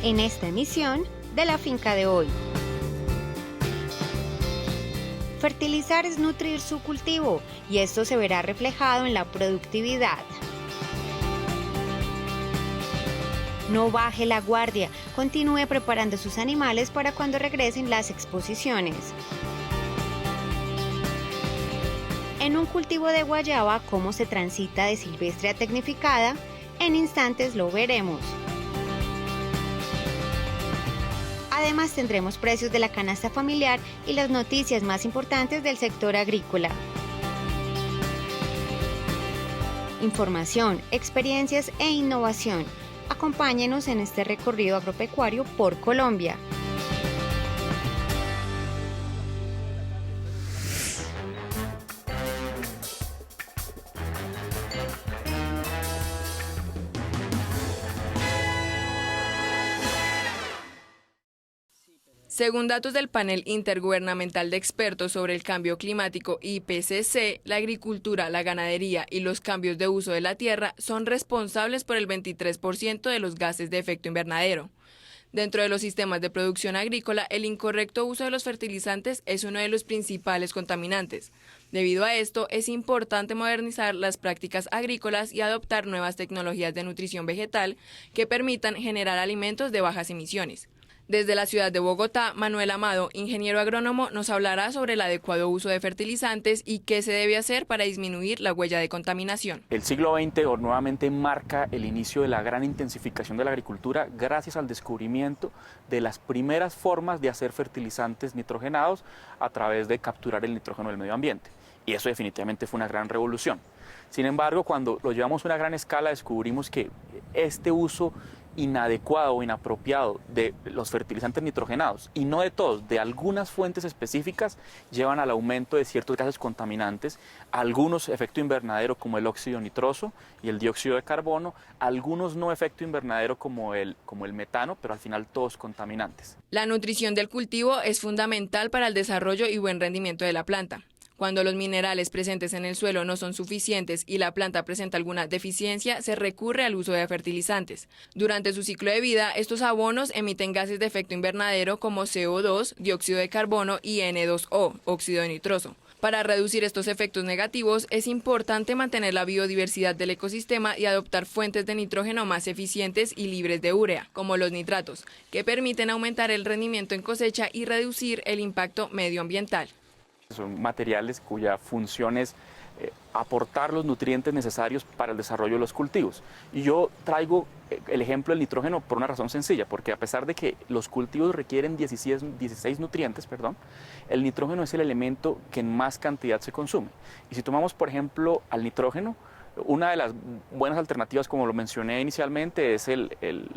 en esta emisión de La Finca de Hoy. Fertilizar es nutrir su cultivo y esto se verá reflejado en la productividad. No baje la guardia, continúe preparando sus animales para cuando regresen las exposiciones. En un cultivo de guayaba, cómo se transita de silvestre a tecnificada, en instantes lo veremos. Además tendremos precios de la canasta familiar y las noticias más importantes del sector agrícola. Información, experiencias e innovación. Acompáñenos en este recorrido agropecuario por Colombia. Según datos del Panel Intergubernamental de Expertos sobre el Cambio Climático IPCC, la agricultura, la ganadería y los cambios de uso de la tierra son responsables por el 23% de los gases de efecto invernadero. Dentro de los sistemas de producción agrícola, el incorrecto uso de los fertilizantes es uno de los principales contaminantes. Debido a esto, es importante modernizar las prácticas agrícolas y adoptar nuevas tecnologías de nutrición vegetal que permitan generar alimentos de bajas emisiones. Desde la ciudad de Bogotá, Manuel Amado, ingeniero agrónomo, nos hablará sobre el adecuado uso de fertilizantes y qué se debe hacer para disminuir la huella de contaminación. El siglo XX nuevamente marca el inicio de la gran intensificación de la agricultura gracias al descubrimiento de las primeras formas de hacer fertilizantes nitrogenados a través de capturar el nitrógeno del medio ambiente. Y eso definitivamente fue una gran revolución. Sin embargo, cuando lo llevamos a una gran escala, descubrimos que este uso inadecuado o inapropiado de los fertilizantes nitrogenados, y no de todos, de algunas fuentes específicas, llevan al aumento de ciertos gases contaminantes, algunos efecto invernadero como el óxido nitroso y el dióxido de carbono, algunos no efecto invernadero como el metano, pero al final todos contaminantes. La nutrición del cultivo es fundamental para el desarrollo y buen rendimiento de la planta. Cuando los minerales presentes en el suelo no son suficientes y la planta presenta alguna deficiencia, se recurre al uso de fertilizantes. Durante su ciclo de vida, estos abonos emiten gases de efecto invernadero como CO2, dióxido de carbono y N2O, óxido nitroso. Para reducir estos efectos negativos, es importante mantener la biodiversidad del ecosistema y adoptar fuentes de nitrógeno más eficientes y libres de urea, como los nitratos, que permiten aumentar el rendimiento en cosecha y reducir el impacto medioambiental. Son materiales cuya función es aportar los nutrientes necesarios para el desarrollo de los cultivos. Y yo traigo el ejemplo del nitrógeno por una razón sencilla, porque a pesar de que los cultivos requieren 16 nutrientes, el nitrógeno es el elemento que en más cantidad se consume. Y si tomamos, por ejemplo, al nitrógeno, una de las buenas alternativas, como lo mencioné inicialmente, es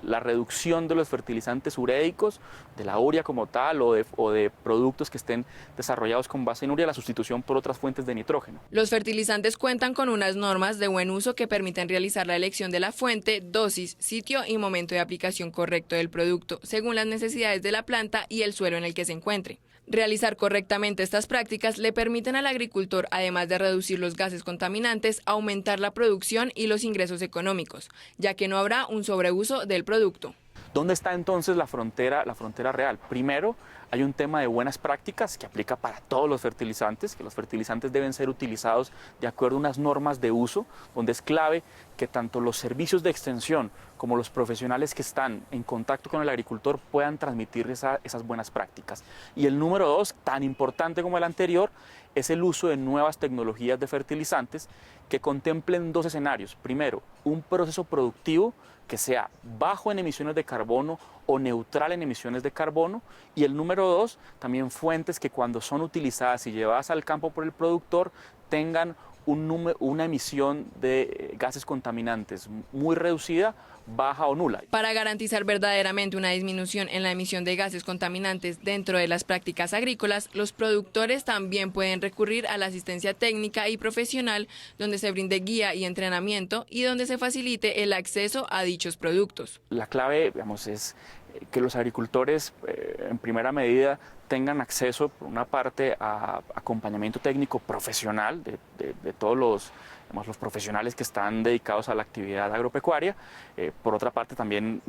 la reducción de los fertilizantes ureicos, de la urea como tal, o de productos que estén desarrollados con base en urea, la sustitución por otras fuentes de nitrógeno. Los fertilizantes cuentan con unas normas de buen uso que permiten realizar la elección de la fuente, dosis, sitio y momento de aplicación correcto del producto, según las necesidades de la planta y el suelo en el que se encuentre. Realizar correctamente estas prácticas le permiten al agricultor, además de reducir los gases contaminantes, aumentar la producción y los ingresos económicos, ya que no habrá un sobreuso del producto. ¿Dónde está entonces la frontera real? Primero, hay un tema de buenas prácticas que aplica para todos los fertilizantes, que los fertilizantes deben ser utilizados de acuerdo a unas normas de uso, donde es clave que tanto los servicios de extensión como los profesionales que están en contacto con el agricultor puedan transmitir esas buenas prácticas. Y el número 2, tan importante como el anterior, es el uso de nuevas tecnologías de fertilizantes que contemplen dos escenarios. Primero, un proceso productivo que sea bajo en emisiones de carbono o neutral en emisiones de carbono. Y el número 2, también fuentes que cuando son utilizadas y llevadas al campo por el productor tengan una emisión de gases contaminantes muy reducida, baja o nula. Para garantizar verdaderamente una disminución en la emisión de gases contaminantes dentro de las prácticas agrícolas, los productores también pueden recurrir a la asistencia técnica y profesional, donde se brinde guía y entrenamiento y donde se facilite el acceso a dichos productos. La clave, es que los agricultores, en primera medida, tengan acceso, por una parte, a acompañamiento técnico profesional de todos los los profesionales que están dedicados a la actividad agropecuaria. Por otra parte, también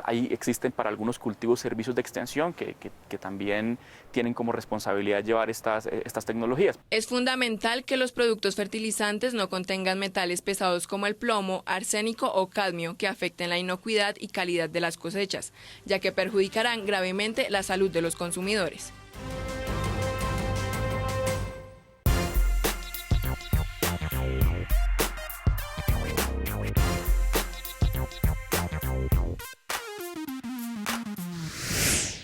ahí existen para algunos cultivos servicios de extensión que también tienen como responsabilidad llevar estas tecnologías. Es fundamental que los productos fertilizantes no contengan metales pesados como el plomo, arsénico o cadmio que afecten la inocuidad y calidad de las cosechas, ya que perjudicarán gravemente la salud de los consumidores.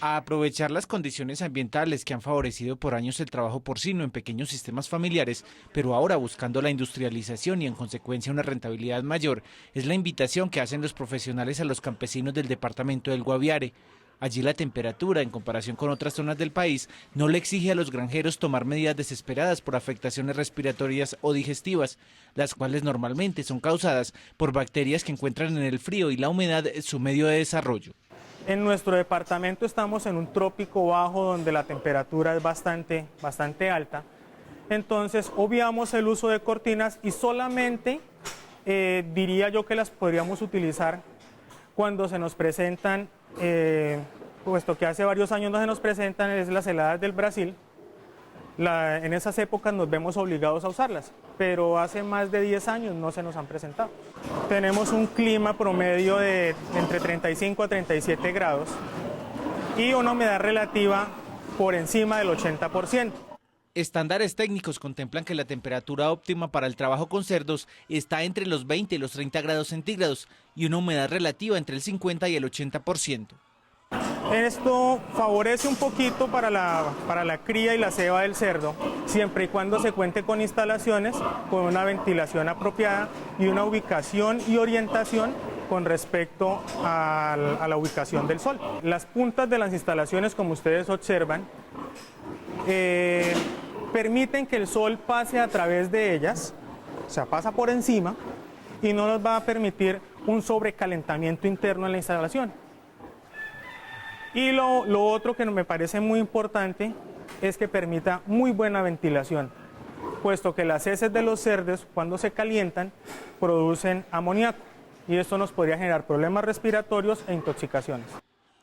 A aprovechar las condiciones ambientales que han favorecido por años el trabajo porcino en pequeños sistemas familiares, pero ahora buscando la industrialización y en consecuencia una rentabilidad mayor, es la invitación que hacen los profesionales a los campesinos del departamento del Guaviare. Allí la temperatura, en comparación con otras zonas del país, no le exige a los granjeros tomar medidas desesperadas por afectaciones respiratorias o digestivas, las cuales normalmente son causadas por bacterias que encuentran en el frío y la humedad su medio de desarrollo. En nuestro departamento estamos en un trópico bajo donde la temperatura es bastante alta, entonces obviamos el uso de cortinas y solamente diría yo que las podríamos utilizar cuando se nos presentan, puesto que hace varios años no se nos presentan, es las heladas del Brasil. En esas épocas nos vemos obligados a usarlas, pero hace más de 10 años no se nos han presentado. Tenemos un clima promedio de entre 35 a 37 grados y una humedad relativa por encima del 80%. Estándares técnicos contemplan que la temperatura óptima para el trabajo con cerdos está entre los 20 y los 30 grados centígrados y una humedad relativa entre el 50 y el 80%. Esto favorece un poquito para la cría y la ceba del cerdo, siempre y cuando se cuente con instalaciones, con una ventilación apropiada y una ubicación y orientación con respecto a la ubicación del sol. Las puntas de las instalaciones, como ustedes observan, permiten que el sol pase a través de ellas, o sea, pasa por encima y no nos va a permitir un sobrecalentamiento interno en la instalación. Y lo otro que me parece muy importante es que permita muy buena ventilación, puesto que las heces de los cerdos, cuando se calientan, producen amoníaco y esto nos podría generar problemas respiratorios e intoxicaciones.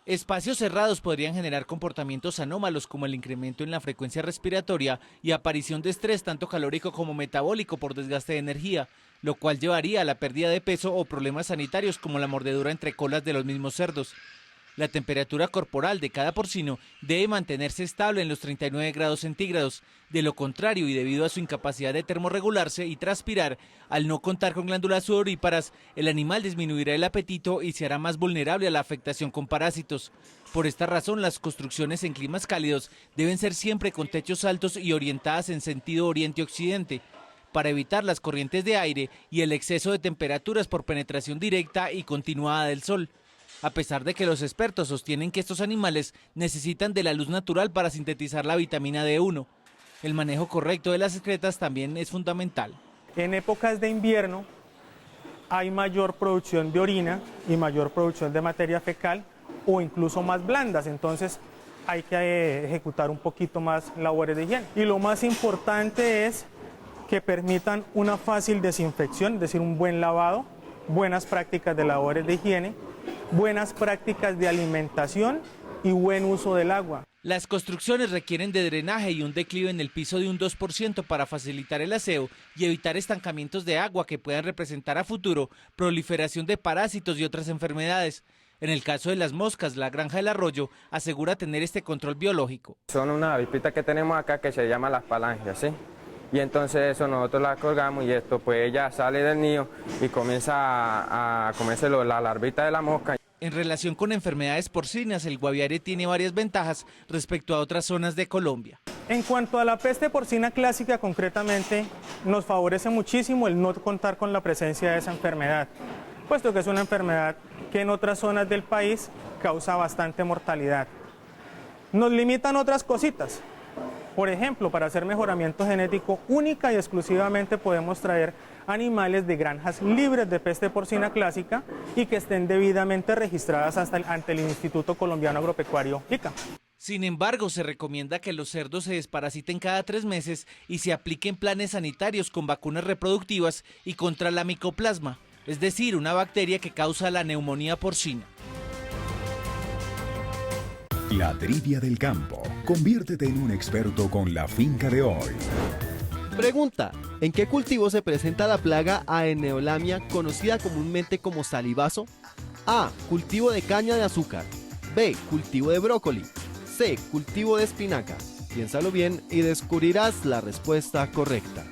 Espacios cerrados podrían generar comportamientos anómalos como el incremento en la frecuencia respiratoria y aparición de estrés tanto calórico como metabólico por desgaste de energía, lo cual llevaría a la pérdida de peso o problemas sanitarios como la mordedura entre colas de los mismos cerdos. La temperatura corporal de cada porcino debe mantenerse estable en los 39 grados centígrados. De lo contrario, y debido a su incapacidad de termorregularse y transpirar, al no contar con glándulas sudoríparas, el animal disminuirá el apetito y se hará más vulnerable a la afectación con parásitos. Por esta razón, las construcciones en climas cálidos deben ser siempre con techos altos y orientadas en sentido oriente-occidente, para evitar las corrientes de aire y el exceso de temperaturas por penetración directa y continuada del sol. A pesar de que los expertos sostienen que estos animales necesitan de la luz natural para sintetizar la vitamina D1, el manejo correcto de las excretas también es fundamental. En épocas de invierno hay mayor producción de orina y mayor producción de materia fecal o incluso más blandas, entonces hay que ejecutar un poquito más labores de higiene. Y lo más importante es que permitan una fácil desinfección, es decir, un buen lavado, buenas prácticas de labores de higiene, buenas prácticas de alimentación y buen uso del agua. Las construcciones requieren de drenaje y un declive en el piso de un 2% para facilitar el aseo y evitar estancamientos de agua que puedan representar a futuro proliferación de parásitos y otras enfermedades. En el caso de las moscas, la Granja del Arroyo asegura tener este control biológico. Son unas avispitas que tenemos acá que se llaman las falangias, ¿sí? Y entonces eso nosotros la colgamos y esto pues ella sale del nido y comienza a comerse la larvita de la mosca. En relación con enfermedades porcinas, el Guaviare tiene varias ventajas respecto a otras zonas de Colombia. En cuanto a la peste porcina clásica, concretamente, nos favorece muchísimo el no contar con la presencia de esa enfermedad, puesto que es una enfermedad que en otras zonas del país causa bastante mortalidad. Nos limitan otras cositas. Por ejemplo, para hacer mejoramiento genético única y exclusivamente podemos traer animales de granjas libres de peste porcina clásica y que estén debidamente registradas ante el Instituto Colombiano Agropecuario, ICA. Sin embargo, se recomienda que los cerdos se desparasiten cada 3 meses y se apliquen planes sanitarios con vacunas reproductivas y contra la micoplasma, es decir, una bacteria que causa la neumonía porcina. La trivia del campo. Conviértete en un experto con la finca de hoy. Pregunta: ¿en qué cultivo se presenta la plaga Aeneolamia, conocida comúnmente como salivazo? A. Cultivo de caña de azúcar. B. Cultivo de brócoli. C. Cultivo de espinaca. Piénsalo bien y descubrirás la respuesta correcta.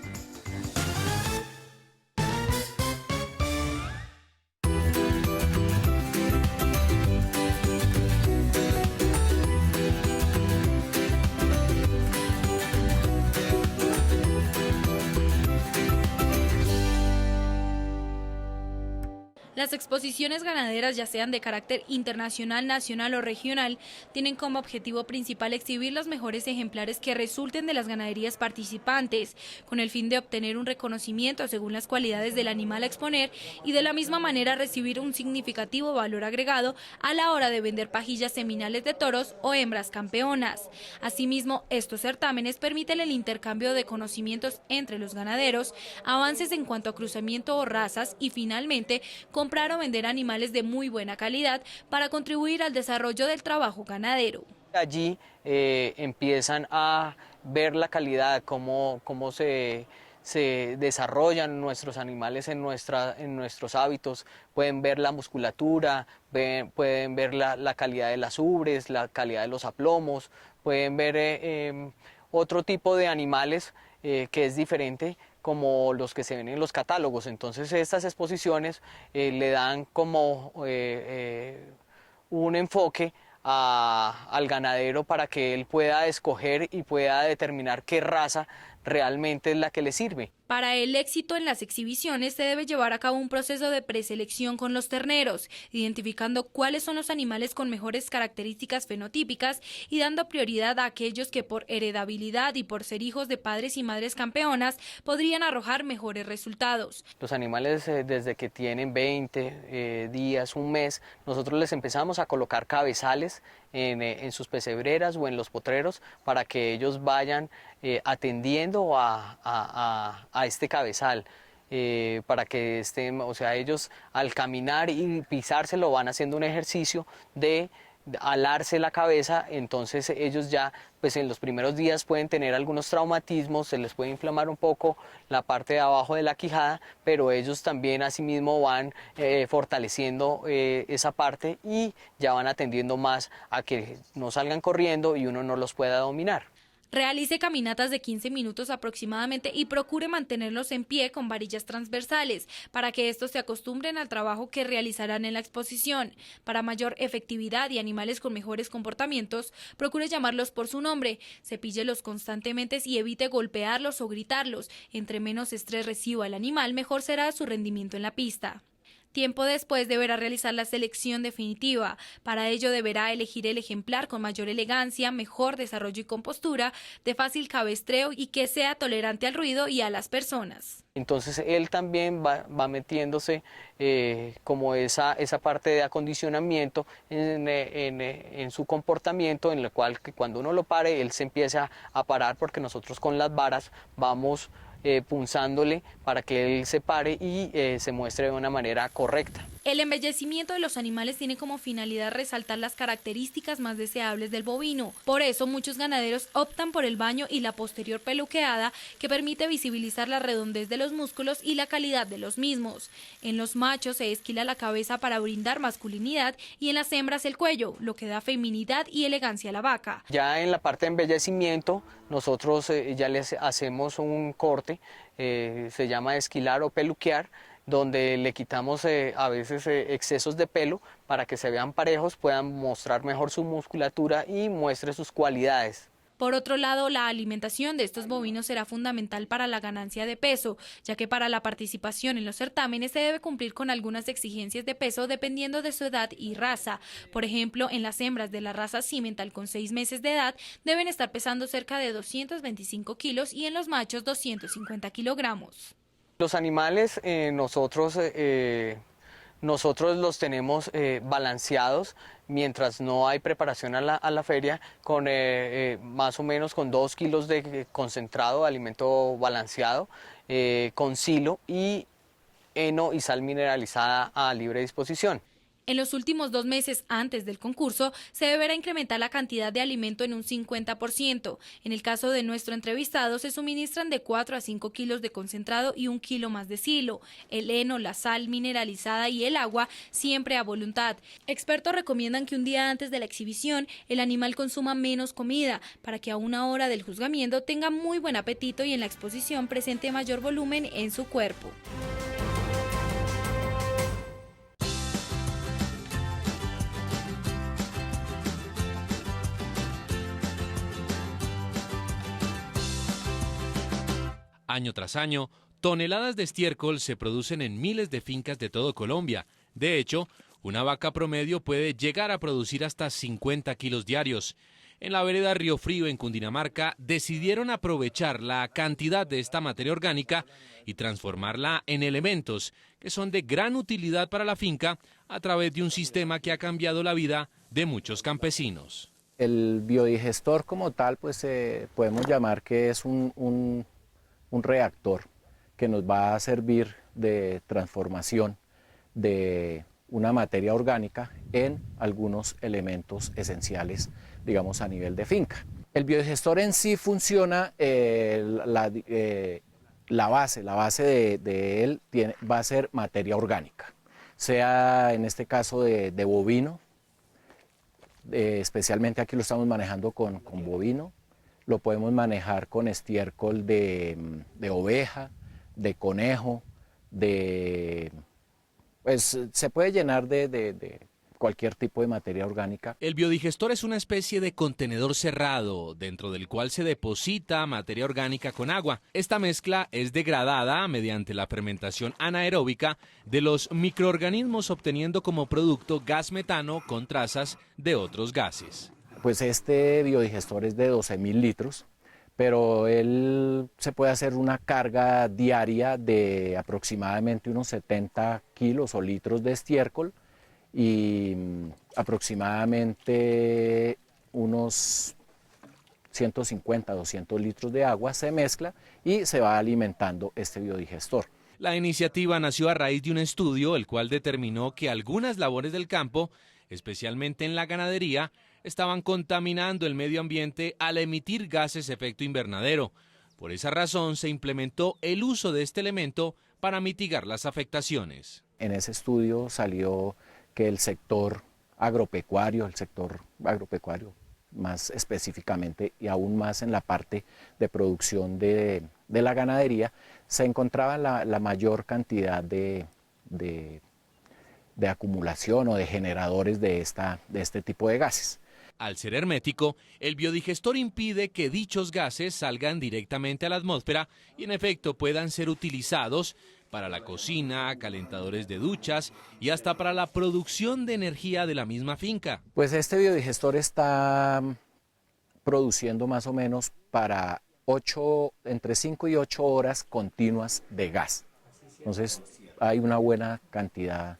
Las exposiciones ganaderas, ya sean de carácter internacional, nacional o regional, tienen como objetivo principal exhibir los mejores ejemplares que resulten de las ganaderías participantes, con el fin de obtener un reconocimiento según las cualidades del animal a exponer y de la misma manera recibir un significativo valor agregado a la hora de vender pajillas seminales de toros o hembras campeonas. Asimismo, estos certámenes permiten el intercambio de conocimientos entre los ganaderos, avances en cuanto a cruzamiento o razas y finalmente comprar o vender animales de muy buena calidad para contribuir al desarrollo del trabajo ganadero. Allí empiezan a ver la calidad, cómo se desarrollan nuestros animales en nuestros hábitos, pueden ver la musculatura, pueden ver la calidad de las ubres, la calidad de los aplomos, pueden ver otro tipo de animales que es diferente, como los que se ven en los catálogos. Entonces estas exposiciones le dan como un enfoque al ganadero para que él pueda escoger y pueda determinar qué raza realmente es la que le sirve. Para el éxito en las exhibiciones se debe llevar a cabo un proceso de preselección con los terneros, identificando cuáles son los animales con mejores características fenotípicas y dando prioridad a aquellos que por heredabilidad y por ser hijos de padres y madres campeonas podrían arrojar mejores resultados. Los animales desde que tienen 20 días, un mes, nosotros les empezamos a colocar cabezales en sus pesebreras o en los potreros para que ellos vayan atendiendo a este cabezal, para que estén, o sea, ellos al caminar y pisárselo van haciendo un ejercicio de alarse la cabeza. Entonces ellos ya pues en los primeros días pueden tener algunos traumatismos, se les puede inflamar un poco la parte de abajo de la quijada, pero ellos también asimismo van fortaleciendo esa parte y ya van atendiendo más a que no salgan corriendo y uno no los pueda dominar. Realice caminatas de 15 minutos aproximadamente y procure mantenerlos en pie con varillas transversales para que estos se acostumbren al trabajo que realizarán en la exposición. Para mayor efectividad y animales con mejores comportamientos, procure llamarlos por su nombre, cepíllelos constantemente y evite golpearlos o gritarlos. Entre menos estrés reciba el animal, mejor será su rendimiento en la pista. Tiempo después deberá realizar la selección definitiva. Para ello deberá elegir el ejemplar con mayor elegancia, mejor desarrollo y compostura, de fácil cabestreo y que sea tolerante al ruido y a las personas. Entonces él también va metiéndose como esa parte de acondicionamiento en su comportamiento, en el cual que cuando uno lo pare, él se empieza a parar porque nosotros con las varas vamos punzándole para que él se pare y se muestre de una manera correcta. El embellecimiento de los animales tiene como finalidad resaltar las características más deseables del bovino. Por eso muchos ganaderos optan por el baño y la posterior peluqueada, que permite visibilizar la redondez de los músculos y la calidad de los mismos. En los machos se esquila la cabeza para brindar masculinidad y en las hembras el cuello, lo que da feminidad y elegancia a la vaca. Ya en la parte de embellecimiento nosotros ya les hacemos un corte, se llama esquilar o peluquear, donde le quitamos a veces excesos de pelo para que se vean parejos, puedan mostrar mejor su musculatura y muestre sus cualidades. Por otro lado, la alimentación de estos bovinos será fundamental para la ganancia de peso, ya que para la participación en los certámenes se debe cumplir con algunas exigencias de peso dependiendo de su edad y raza. Por ejemplo, en las hembras de la raza Simmental con 6 meses de edad deben estar pesando cerca de 225 kilos y en los machos 250 kilogramos. Los animales nosotros nosotros los tenemos balanceados mientras no hay preparación a la feria, con más o menos con 2 kilos de concentrado de alimento balanceado, con silo y heno y sal mineralizada a libre disposición. En los últimos 2 meses antes del concurso se deberá incrementar la cantidad de alimento en un 50%. En el caso de nuestro entrevistado se suministran de 4 a 5 kilos de concentrado y 1 kilo más de silo. El heno, la sal mineralizada y el agua siempre a voluntad. Expertos recomiendan que un día antes de la exhibición el animal consuma menos comida para que a una hora del juzgamiento tenga muy buen apetito y en la exposición presente mayor volumen en su cuerpo. Año tras año, toneladas de estiércol se producen en miles de fincas de todo Colombia. De hecho, una vaca promedio puede llegar a producir hasta 50 kilos diarios. En la vereda Río Frío, en Cundinamarca, decidieron aprovechar la cantidad de esta materia orgánica y transformarla en elementos que son de gran utilidad para la finca a través de un sistema que ha cambiado la vida de muchos campesinos. El biodigestor como tal, pues podemos llamar que es un reactor que nos va a servir de transformación de una materia orgánica en algunos elementos esenciales, digamos, a nivel de finca. El biodigestor en sí funciona, la base de él va a ser materia orgánica, sea en este caso de bovino, especialmente aquí lo estamos manejando con bovino. Lo podemos manejar con estiércol de oveja, de conejo, pues se puede llenar de cualquier tipo de materia orgánica. El biodigestor es una especie de contenedor cerrado, dentro del cual se deposita materia orgánica con agua. Esta mezcla es degradada mediante la fermentación anaeróbica de los microorganismos, obteniendo como producto gas metano con trazas de otros gases. Pues este biodigestor es de 12.000 litros, pero él se puede hacer una carga diaria de aproximadamente unos 70 kilos o litros de estiércol y aproximadamente unos 150, 200 litros de agua. Se mezcla y se va alimentando este biodigestor. La iniciativa nació a raíz de un estudio, el cual determinó que algunas labores del campo, especialmente en la ganadería, estaban contaminando el medio ambiente al emitir gases efecto invernadero. Por esa razón se implementó el uso de este elemento para mitigar las afectaciones. En ese estudio salió que el sector agropecuario más específicamente y aún más en la parte de producción de la ganadería, se encontraba la mayor cantidad de acumulación o de generadores de este tipo de gases. Al ser hermético, el biodigestor impide que dichos gases salgan directamente a la atmósfera y en efecto puedan ser utilizados para la cocina, calentadores de duchas y hasta para la producción de energía de la misma finca. Pues este biodigestor está produciendo más o menos para entre 5 y 8 horas continuas de gas. Entonces hay una buena cantidad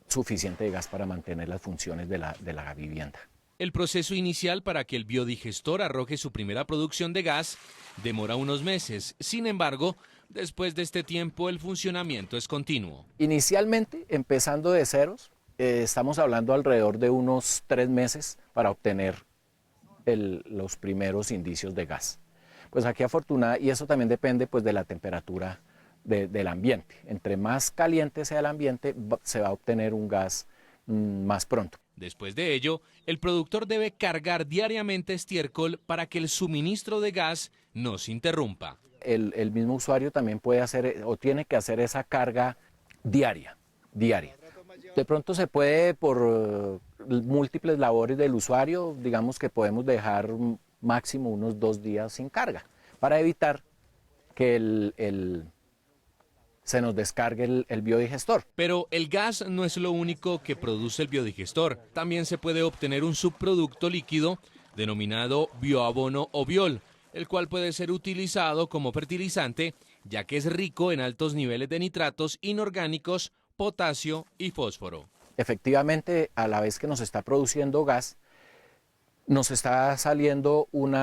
suficiente de gas para mantener las funciones de la vivienda. El proceso inicial para que el biodigestor arroje su primera producción de gas demora unos meses. Sin embargo, después de este tiempo el funcionamiento es continuo. Inicialmente, empezando de ceros, estamos hablando alrededor de unos 3 meses para obtener los primeros indicios de gas. Pues aquí afortunadamente, y eso también depende pues de la temperatura del ambiente. Entre más caliente sea el ambiente, se va a obtener un gas más pronto. Después de ello, el productor debe cargar diariamente estiércol para que el suministro de gas no se interrumpa. El mismo usuario también puede hacer o tiene que hacer esa carga diaria. De pronto se puede, por múltiples labores del usuario, digamos que podemos dejar máximo unos 2 días sin carga, para evitar que se nos descargue el biodigestor. Pero el gas no es lo único que produce el biodigestor. También se puede obtener un subproducto líquido denominado bioabono o biol, el cual puede ser utilizado como fertilizante, ya que es rico en altos niveles de nitratos inorgánicos, potasio y fósforo. Efectivamente, a la vez que nos está produciendo gas, nos está saliendo un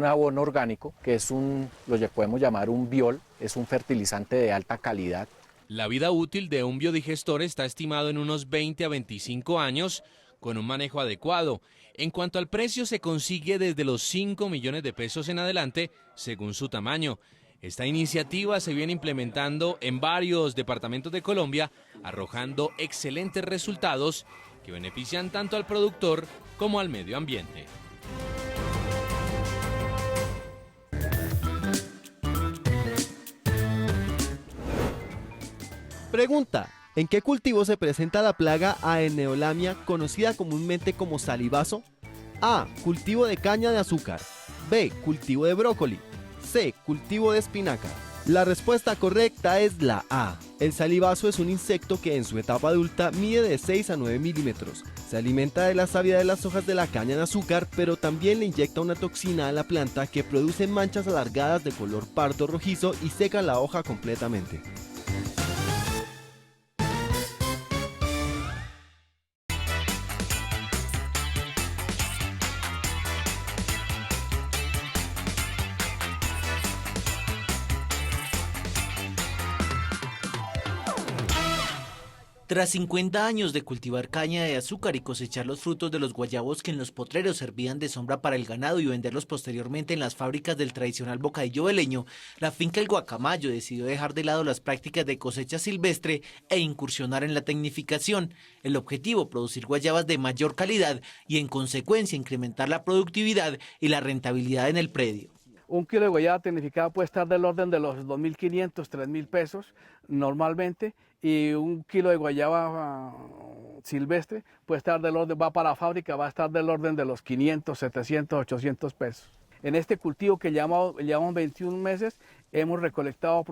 abono orgánico, que es lo que podemos llamar un biol, es un fertilizante de alta calidad. La vida útil de un biodigestor está estimado en unos 20 a 25 años, con un manejo adecuado. En cuanto al precio, se consigue desde los 5 millones de pesos en adelante, según su tamaño. Esta iniciativa se viene implementando en varios departamentos de Colombia, arrojando excelentes resultados que benefician tanto al productor como al medio ambiente. Pregunta: ¿en qué cultivo se presenta la plaga Aeneolamia, conocida comúnmente como salivazo? A. Cultivo de caña de azúcar. B. Cultivo de brócoli. C. Cultivo de espinaca. La respuesta correcta es la A. El salivazo es un insecto que en su etapa adulta mide de 6 a 9 milímetros. Se alimenta de la savia de las hojas de la caña de azúcar, pero también le inyecta una toxina a la planta que produce manchas alargadas de color pardo rojizo y seca la hoja completamente. Tras 50 años de cultivar caña de azúcar y cosechar los frutos de los guayabos que en los potreros servían de sombra para el ganado y venderlos posteriormente en las fábricas del tradicional bocadillo veleño, la finca El Guacamayo decidió dejar de lado las prácticas de cosecha silvestre e incursionar en la tecnificación. El objetivo: producir guayabas de mayor calidad y en consecuencia incrementar la productividad y la rentabilidad en el predio. Un kilo de guayaba tecnificada puede estar del orden de los 2.500, 3.000 pesos normalmente, y un kilo de guayaba silvestre puede estar del orden, va para la fábrica, va a estar del orden de los 500, 700, 800 pesos. En este cultivo que llevamos 21 meses, hemos recolectado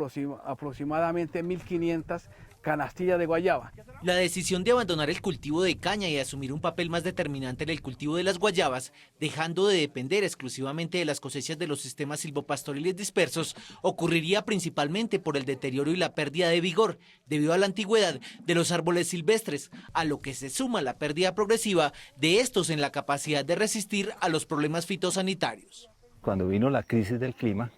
aproximadamente 1.500 canastillas de guayaba. La decisión de abandonar el cultivo de caña y asumir un papel más determinante en el cultivo de las guayabas, dejando de depender exclusivamente de las cosechas de los sistemas silvopastoriles dispersos, ocurriría principalmente por el deterioro y la pérdida de vigor debido a la antigüedad de los árboles silvestres, a lo que se suma la pérdida progresiva de estos en la capacidad de resistir a los problemas fitosanitarios. Cuando vino la crisis del clima,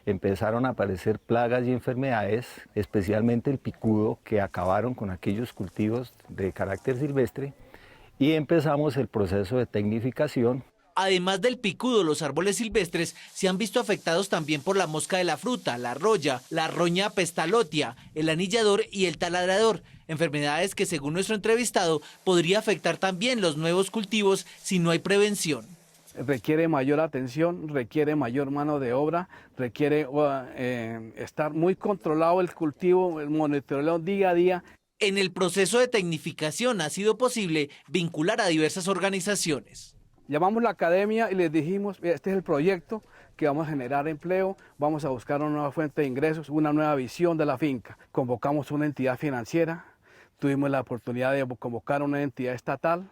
empezaron a aparecer plagas y enfermedades, especialmente el picudo, que acabaron con aquellos cultivos de carácter silvestre, y empezamos el proceso de tecnificación. Además del picudo, los árboles silvestres se han visto afectados también por la mosca de la fruta, la roya, la roña pestalotia, el anillador y el taladrador, enfermedades que, según nuestro entrevistado, podría afectar también los nuevos cultivos si no hay prevención. Requiere mayor atención, requiere mayor mano de obra, requiere estar muy controlado el cultivo, el monitoreo día a día. En el proceso de tecnificación ha sido posible vincular a diversas organizaciones. Llamamos a la academia y les dijimos: este es el proyecto que vamos a generar empleo, vamos a buscar una nueva fuente de ingresos, una nueva visión de la finca. Convocamos una entidad financiera, tuvimos la oportunidad de convocar una entidad estatal,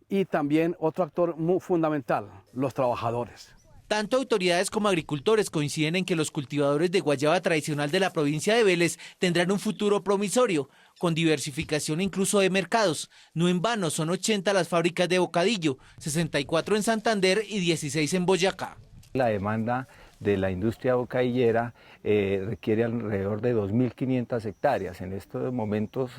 y también otro actor muy fundamental, los trabajadores. Tanto autoridades como agricultores coinciden en que los cultivadores de guayaba tradicional de la provincia de Vélez tendrán un futuro promisorio, con diversificación incluso de mercados. No en vano son 80 las fábricas de bocadillo, 64 en Santander y 16 en Boyacá. La demanda de la industria bocadillera requiere alrededor de 2.500 hectáreas. En estos momentos,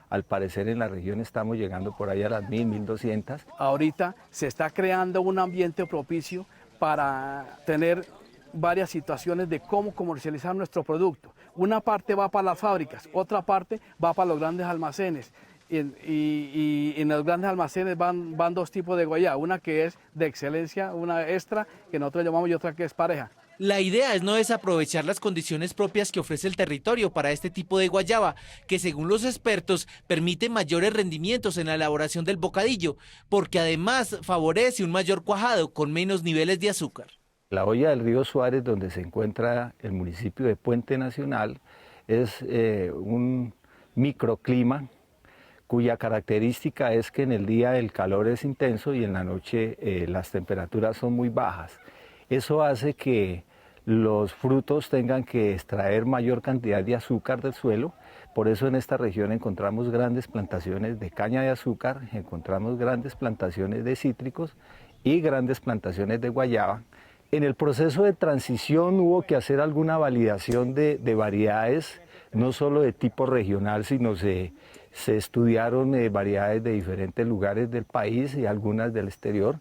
al parecer en la región estamos llegando por ahí a las 1.000, 1.200. Ahorita se está creando un ambiente propicio para tener varias situaciones de cómo comercializar nuestro producto. Una parte va para las fábricas, otra parte va para los grandes almacenes. Y en los grandes almacenes van dos tipos de guayaba, una que es de excelencia, una extra, que nosotros llamamos, y otra que es pareja. La idea es no desaprovechar las condiciones propias que ofrece el territorio para este tipo de guayaba, que según los expertos permite mayores rendimientos en la elaboración del bocadillo, porque además favorece un mayor cuajado con menos niveles de azúcar. La hoya del río Suárez, donde se encuentra el municipio de Puente Nacional, es un microclima cuya característica es que en el día el calor es intenso y en la noche las temperaturas son muy bajas. Eso hace que los frutos tengan que extraer mayor cantidad de azúcar del suelo. Por eso en esta región encontramos grandes plantaciones de caña de azúcar, encontramos grandes plantaciones de cítricos y grandes plantaciones de guayaba. En el proceso de transición hubo que hacer alguna validación de variedades, no solo de tipo regional, sino se estudiaron variedades de diferentes lugares del país y algunas del exterior.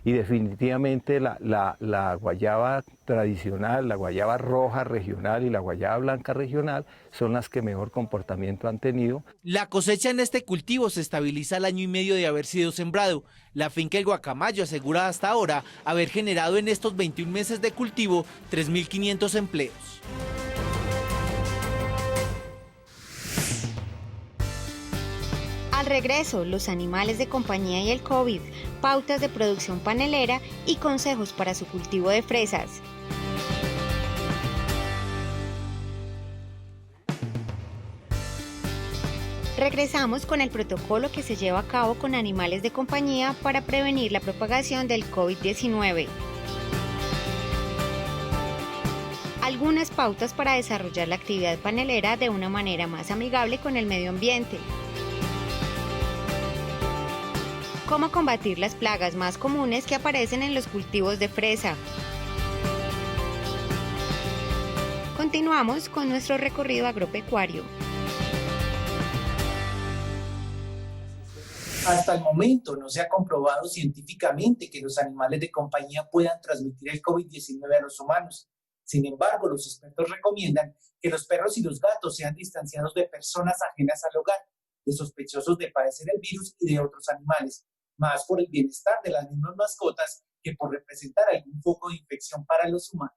Y definitivamente la guayaba tradicional, la guayaba roja regional y la guayaba blanca regional son las que mejor comportamiento han tenido. La cosecha en este cultivo se estabiliza al año y medio de haber sido sembrado. La finca El Guacamayo asegura hasta ahora haber generado en estos 21 meses de cultivo 3.500 empleos. Al regreso, los animales de compañía y el COVID, pautas de producción panelera y consejos para su cultivo de fresas. Regresamos con el protocolo que se lleva a cabo con animales de compañía para prevenir la propagación del COVID-19. Algunas pautas para desarrollar la actividad panelera de una manera más amigable con el medio ambiente. Cómo combatir las plagas más comunes que aparecen en los cultivos de fresa. Continuamos con nuestro recorrido agropecuario. Hasta el momento no se ha comprobado científicamente que los animales de compañía puedan transmitir el COVID-19 a los humanos. Sin embargo, los expertos recomiendan que los perros y los gatos sean distanciados de personas ajenas al hogar, de sospechosos de padecer el virus y de otros animales, más por el bienestar de las mismas mascotas que por representar algún foco de infección para los humanos.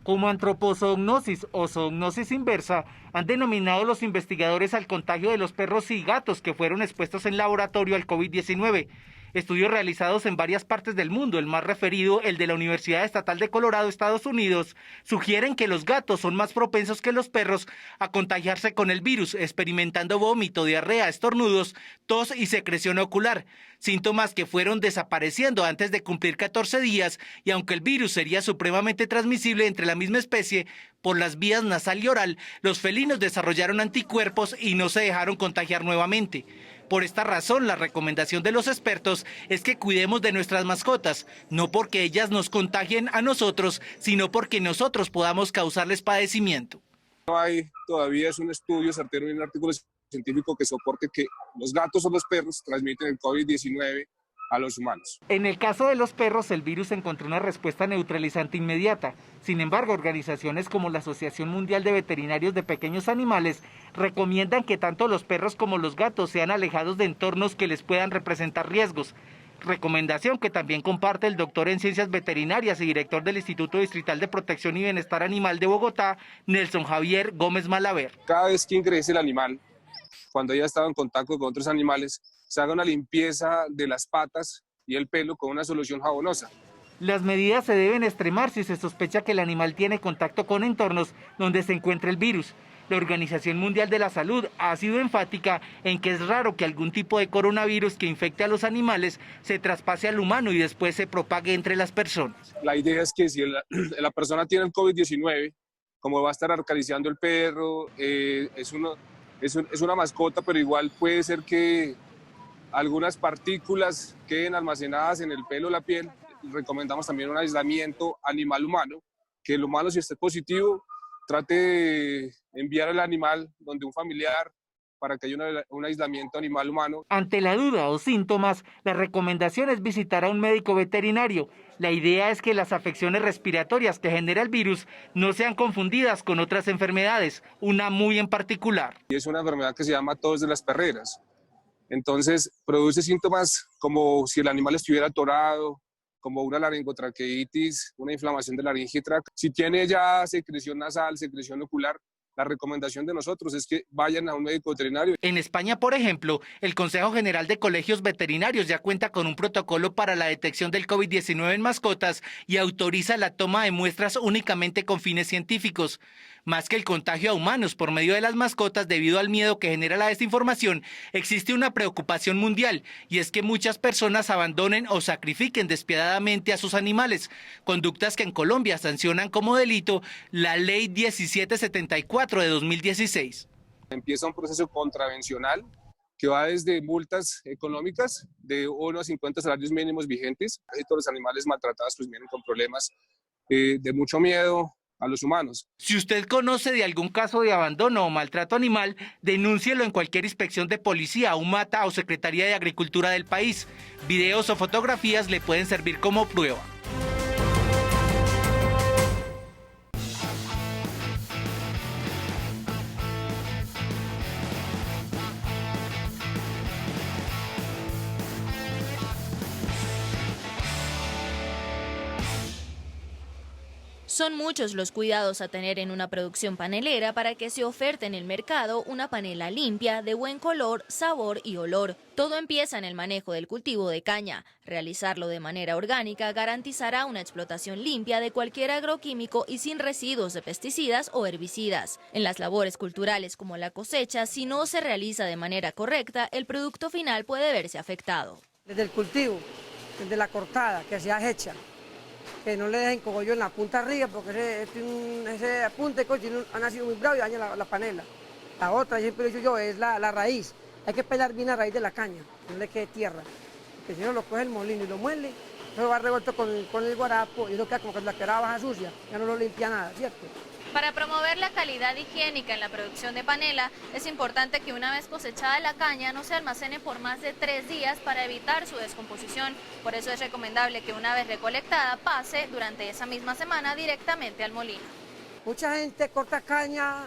Como antropozoognosis o zoognosis inversa, han denominado los investigadores al contagio de los perros y gatos que fueron expuestos en laboratorio al COVID-19. Estudios realizados en varias partes del mundo, el más referido, el de la Universidad Estatal de Colorado, Estados Unidos, sugieren que los gatos son más propensos que los perros a contagiarse con el virus, experimentando vómito, diarrea, estornudos, tos y secreción ocular, síntomas que fueron desapareciendo antes de cumplir 14 días, y aunque el virus sería supremamente transmisible entre la misma especie, por las vías nasal y oral, los felinos desarrollaron anticuerpos y no se dejaron contagiar nuevamente. Por esta razón, la recomendación de los expertos es que cuidemos de nuestras mascotas, no porque ellas nos contagien a nosotros, sino porque nosotros podamos causarles padecimiento. No hay todavía un estudio certero ni un artículo científico que soporte que los gatos o los perros transmiten el COVID-19 a los humanos. En el caso de los perros, el virus encontró una respuesta neutralizante inmediata. Sin embargo, organizaciones como la Asociación Mundial de Veterinarios de Pequeños Animales recomiendan que tanto los perros como los gatos sean alejados de entornos que les puedan representar riesgos. Recomendación que también comparte el doctor en Ciencias Veterinarias y director del Instituto Distrital de Protección y Bienestar Animal de Bogotá, Nelson Javier Gómez Malaver. Cada vez que ingrese el animal, cuando haya estado en contacto con otros animales, se haga una limpieza de las patas y el pelo con una solución jabonosa. Las medidas se deben extremar si se sospecha que el animal tiene contacto con entornos donde se encuentra el virus. La Organización Mundial de la Salud ha sido enfática en que es raro que algún tipo de coronavirus que infecte a los animales se traspase al humano y después se propague entre las personas. La idea es que si la persona tiene el COVID-19, como va a estar acariciando el perro, es una mascota, pero igual puede ser que algunas partículas queden almacenadas en el pelo o la piel. Recomendamos también un aislamiento animal-humano, que el humano, si esté positivo, trate de enviar al animal donde un familiar para que haya un aislamiento animal-humano. Ante la duda o síntomas, la recomendación es visitar a un médico veterinario. La idea es que las afecciones respiratorias que genera el virus no sean confundidas con otras enfermedades, una muy en particular. Y es una enfermedad que se llama tos de las perreras. Entonces, produce síntomas como si el animal estuviera atorado, como una laringotraqueitis, una inflamación de laringe y tráquea. Si tiene ya secreción nasal, secreción ocular, la recomendación de nosotros es que vayan a un médico veterinario. En España, por ejemplo, el Consejo General de Colegios Veterinarios ya cuenta con un protocolo para la detección del COVID-19 en mascotas y autoriza la toma de muestras únicamente con fines científicos. Más que el contagio a humanos por medio de las mascotas debido al miedo que genera la desinformación, existe una preocupación mundial y es que muchas personas abandonen o sacrifiquen despiadadamente a sus animales, conductas que en Colombia sancionan como delito la Ley 1774 de 2016. Empieza un proceso contravencional que va desde multas económicas de 1 a 50 salarios mínimos vigentes. Todos los animales maltratados pues vienen con problemas de mucho miedo a los humanos. Si usted conoce de algún caso de abandono o maltrato animal, denúncielo en cualquier inspección de policía, UMATA o Secretaría de Agricultura del país. Videos o fotografías le pueden servir como prueba. Son muchos los cuidados a tener en una producción panelera para que se oferte en el mercado una panela limpia, de buen color, sabor y olor. Todo empieza en el manejo del cultivo de caña. Realizarlo de manera orgánica garantizará una explotación limpia de cualquier agroquímico y sin residuos de pesticidas o herbicidas. En las labores culturales como la cosecha, si no se realiza de manera correcta, el producto final puede verse afectado. Desde el cultivo, desde la cortada que se ha hecha, que no le dejen cogollo en la punta arriba, porque ese apunte ha nacido muy bravo y daña la panela. La otra, siempre he dicho yo, es la raíz. Hay que pelar bien la raíz de la caña, no le quede tierra, porque si no lo coge el molino y lo muele, eso va revuelto con el guarapo y eso queda como que la queda baja sucia, ya no lo limpia nada, ¿cierto? Para promover la calidad higiénica en la producción de panela, es importante que una vez cosechada la caña no se almacene por más de 3 días para evitar su descomposición. Por eso es recomendable que una vez recolectada pase durante esa misma semana directamente al molino. Mucha gente corta caña,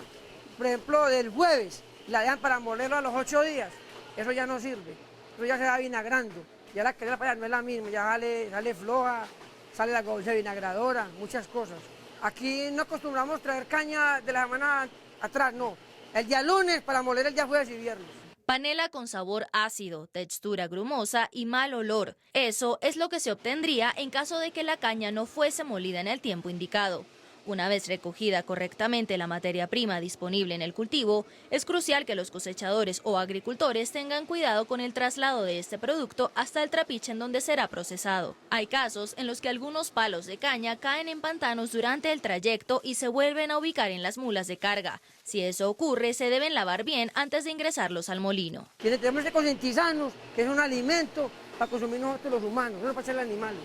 por ejemplo, del jueves, la dejan para molerlo a los 8 días. Eso ya no sirve, eso ya se va vinagrando. Ya la que para allá no es la misma, ya sale floja, sale la bolsa vinagradora, muchas cosas. Aquí no acostumbramos traer caña de la semana atrás, no. El día lunes para moler el día jueves y viernes. Panela con sabor ácido, textura grumosa y mal olor. Eso es lo que se obtendría en caso de que la caña no fuese molida en el tiempo indicado. Una vez recogida correctamente la materia prima disponible en el cultivo, es crucial que los cosechadores o agricultores tengan cuidado con el traslado de este producto hasta el trapiche en donde será procesado. Hay casos en los que algunos palos de caña caen en pantanos durante el trayecto y se vuelven a ubicar en las mulas de carga. Si eso ocurre, se deben lavar bien antes de ingresarlos al molino. Tenemos que concientizarnos que es un alimento para consumir nosotros los humanos, no para hacer los animales.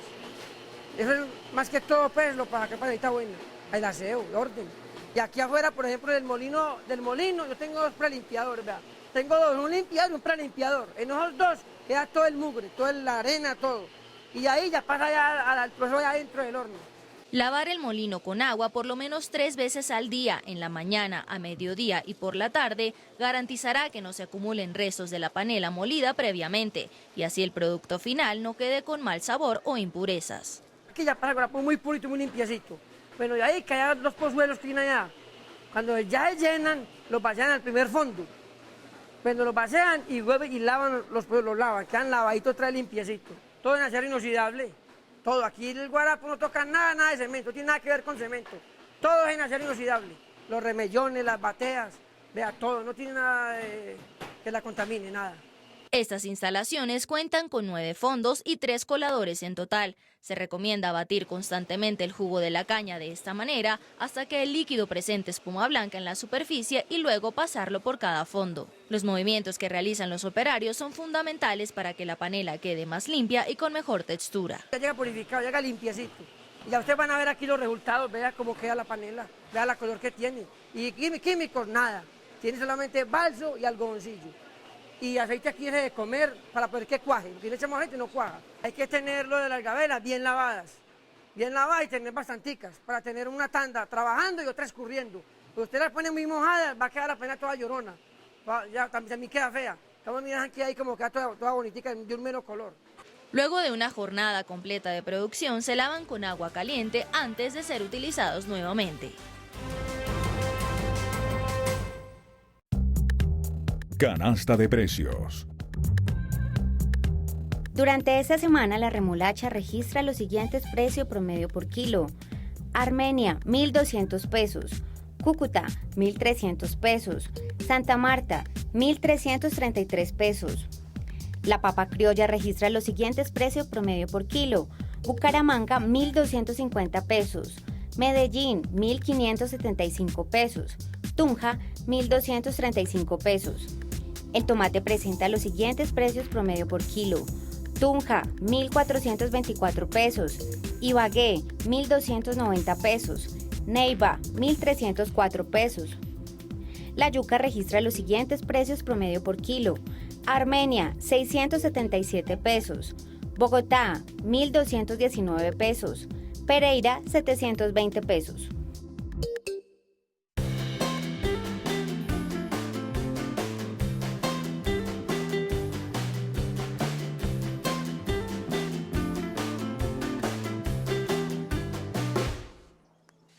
Eso es más que todo pues, lo para que para está bueno. El aseo, el orden. Y aquí afuera, por ejemplo, del molino, yo tengo 2 prelimpiadores, ¿verdad? Tengo 2, un limpiador y un prelimpiador. En esos 2 queda todo el mugre, toda la arena, todo. Y ahí ya pasa ya al proceso ya dentro del horno. Lavar el molino con agua por lo menos 3 veces al día, en la mañana, a mediodía y por la tarde, garantizará que no se acumulen restos de la panela molida previamente y así el producto final no quede con mal sabor o impurezas. Aquí ya pasa con muy purito, muy limpiecito. Bueno, y ahí que hay los pozuelos que tienen allá. Cuando ya se llenan, los vacían al primer fondo. Cuando los vacían y vuelven y lavan, los lavan, quedan lavaditos, trae limpiecito. Todo en acero inoxidable. Todo. Aquí el guarapo no toca nada de cemento, no tiene nada que ver con cemento. Todo es en acero inoxidable. Los remellones, las bateas, vea, todo. No tiene nada que la contamine, nada. Estas instalaciones cuentan con 9 fondos y 3 coladores en total. Se recomienda batir constantemente el jugo de la caña de esta manera hasta que el líquido presente espuma blanca en la superficie y luego pasarlo por cada fondo. Los movimientos que realizan los operarios son fundamentales para que la panela quede más limpia y con mejor textura. Ya llega purificado, llega limpiecito. Y ya ustedes van a ver aquí los resultados, vea cómo queda la panela, vea la color que tiene. Y químicos, nada. Tiene solamente balso y algodoncillo. Y aceite aquí es de comer para poder que cuaje, porque si le echamos aceite no cuaja. Hay que tenerlo de las gabelas bien lavadas y tener bastanticas para tener una tanda trabajando y otra escurriendo. Si usted las pone muy mojadas, va a quedar la pena toda llorona, ya también queda fea. Estamos mirando aquí ahí como queda toda bonitica de un mero color. Luego de una jornada completa de producción, se lavan con agua caliente antes de ser utilizados nuevamente. Canasta de precios. Durante esta semana la remolacha registra los siguientes precios promedio por kilo. Armenia, 1.200 pesos. Cúcuta, 1.300 pesos. Santa Marta, 1.333 pesos. La papa criolla registra los siguientes precios promedio por kilo. Bucaramanga, 1.250 pesos. Medellín, 1.575 pesos. Tunja, 1.235 pesos. El tomate presenta los siguientes precios promedio por kilo. Tunja, 1.424 pesos. Ibagué, 1.290 pesos. Neiva, 1.304 pesos. La yuca registra los siguientes precios promedio por kilo. Armenia, 677 pesos. Bogotá, 1.219 pesos. Pereira, 720 pesos.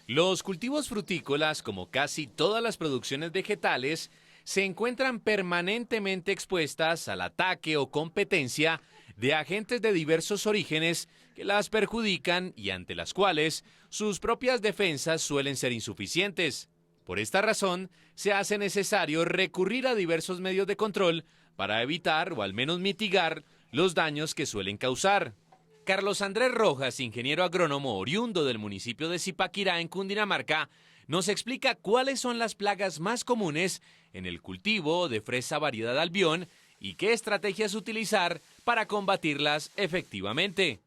Los cultivos frutícolas, como casi todas las producciones vegetales, se encuentran permanentemente expuestas al ataque o competencia de agentes de diversos orígenes que las perjudican y ante las cuales sus propias defensas suelen ser insuficientes. Por esta razón, se hace necesario recurrir a diversos medios de control para evitar o al menos mitigar los daños que suelen causar. Carlos Andrés Rojas, ingeniero agrónomo oriundo del municipio de Zipaquirá en Cundinamarca, nos explica cuáles son las plagas más comunes en el cultivo de fresa variedad Albión y qué estrategias utilizar para combatirlas efectivamente.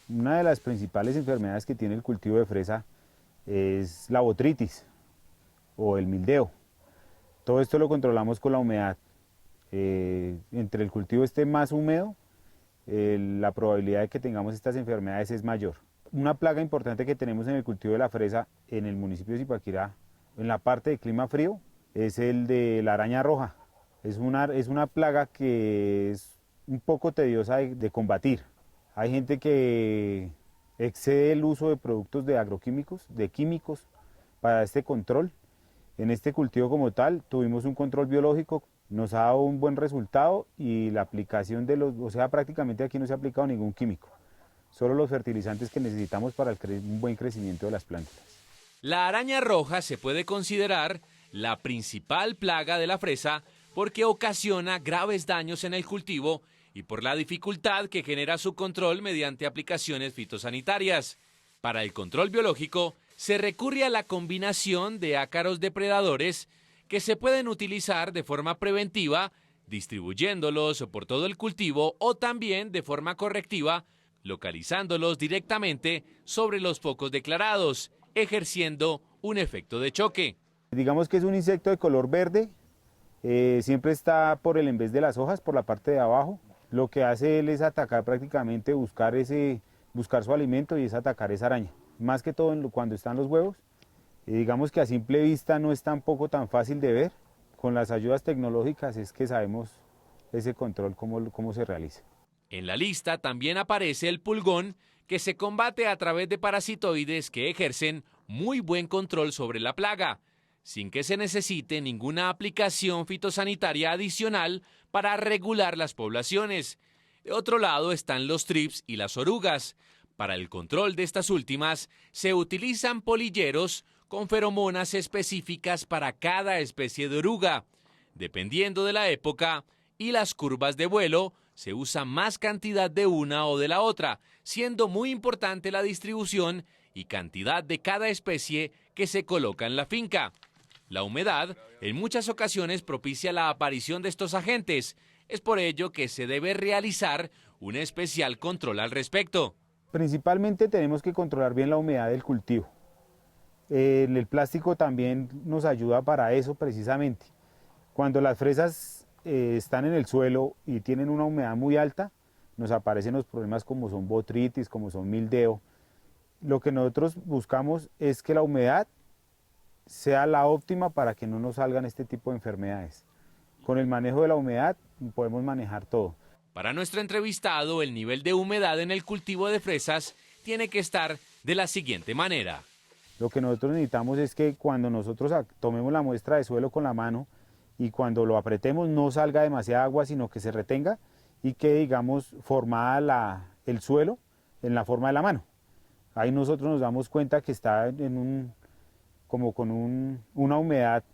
Una de las principales enfermedades que tiene el cultivo de fresa es la botrytis o el mildeo. Todo esto lo controlamos con la humedad. Entre el cultivo esté más húmedo, la probabilidad de que tengamos estas enfermedades es mayor. Una plaga importante que tenemos en el cultivo de la fresa en el municipio de Zipaquirá, en la parte de clima frío, es el de la araña roja. Es una plaga que es un poco tediosa de combatir. Hay gente que excede el uso de productos de agroquímicos, de químicos, para este control. En este cultivo como tal tuvimos un control biológico, nos ha dado un buen resultado y la aplicación prácticamente aquí no se ha aplicado ningún químico, solo los fertilizantes que necesitamos para un buen crecimiento de las plantas. La araña roja se puede considerar la principal plaga de la fresa porque ocasiona graves daños en el cultivo y por la dificultad que genera su control mediante aplicaciones fitosanitarias. Para el control biológico se recurre a la combinación de ácaros depredadores que se pueden utilizar de forma preventiva, distribuyéndolos por todo el cultivo o también de forma correctiva, localizándolos directamente sobre los focos declarados, ejerciendo un efecto de choque. Digamos que es un insecto de color verde, siempre está por el en vez de las hojas, por la parte de abajo. Lo que hace él es atacar prácticamente, buscar su alimento y es atacar esa araña. Más que todo cuando están los huevos. Digamos que a simple vista no es tampoco tan fácil de ver. Con las ayudas tecnológicas es que sabemos ese control, cómo se realiza. En la lista también aparece el pulgón, que se combate a través de parasitoides que ejercen muy buen control sobre la plaga, sin que se necesite ninguna aplicación fitosanitaria adicional para regular las poblaciones. De otro lado están los trips y las orugas. Para el control de estas últimas se utilizan polilleros con feromonas específicas para cada especie de oruga. Dependiendo de la época y las curvas de vuelo, se usa más cantidad de una o de la otra, siendo muy importante la distribución y cantidad de cada especie que se coloca en la finca. La humedad en muchas ocasiones propicia la aparición de estos agentes. Es por ello que se debe realizar un especial control al respecto. Principalmente tenemos que controlar bien la humedad del cultivo. El plástico también nos ayuda para eso precisamente. Cuando las fresas están en el suelo y tienen una humedad muy alta, nos aparecen los problemas como son botrytis, como son mildeo. Lo que nosotros buscamos es que la humedad sea la óptima para que no nos salgan este tipo de enfermedades. Con el manejo de la humedad podemos manejar todo. Para nuestro entrevistado, el nivel de humedad en el cultivo de fresas tiene que estar de la siguiente manera. Lo que nosotros necesitamos es que cuando nosotros tomemos la muestra de suelo con la mano y cuando lo apretemos no salga demasiada agua, sino que se retenga y que digamos formada el suelo en la forma de la mano. Ahí nosotros nos damos cuenta que está en como con una humedad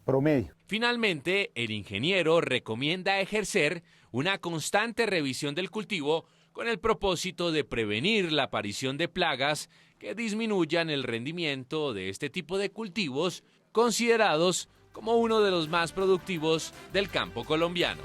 promedio. Finalmente, el ingeniero recomienda ejercer una constante revisión del cultivo con el propósito de prevenir la aparición de plagas que disminuyan el rendimiento de este tipo de cultivos, considerados como uno de los más productivos del campo colombiano.